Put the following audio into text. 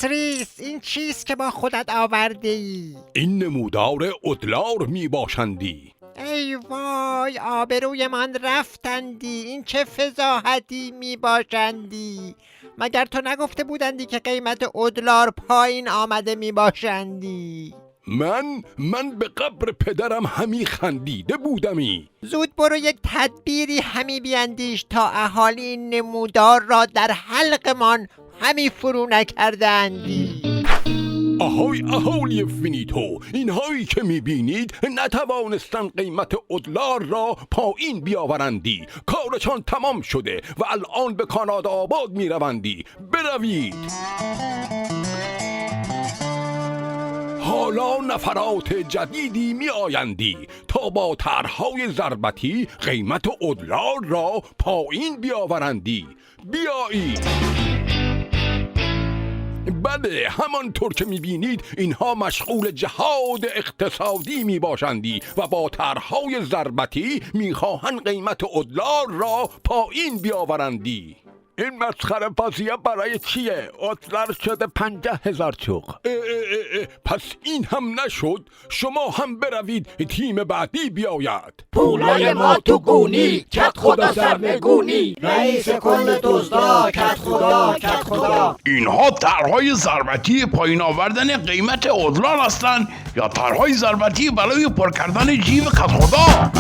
ریس این چیست که با خودت آورده ای؟ این نمودار ادلار می باشندی. ای وای، آبروی من رفتندی. این چه فضاحتی می باشندی؟ مگر تو نگفته بودندی که قیمت ادلار پایین آمده می باشندی؟ من به قبر پدرم همی خندیده بودمی. زود برو یک تدبیری همی بیندیش تا اهالی این نمودار را در حلقمان همی فرو نکردندی. آهای اهالی فینیتو، اینهایی که میبینید نتوانستن قیمت ادلار را پایین بیاورندی. کارشان تمام شده و الان به کانادا آباد میروندی. بروید. حالا نفرات جدیدی می آیندی تا با طرحهای ضربتی قیمت ادلار را پایین بیاورندی. بیایید. بله، همانطور که میبینید اینها مشغول جهاد اقتصادی میباشندی و با طرحهای ضربتی میخواهند قیمت ادلار را پایین بیاورندی. این مسخره بازیه برای چیه؟ ادلار شده 50,000 چوق. پس این هم نشد؟ شما هم بروید تیم بعدی بیاید. پولای ما تو گونی، کت خدا سرنگونی، رئیس کل دزدا، کت خدا. اینها طرحهای ضربتی پایین آوردن قیمت ادلار هستند یا طرحهای ضربتی برای پر کردن جیب کت خدا؟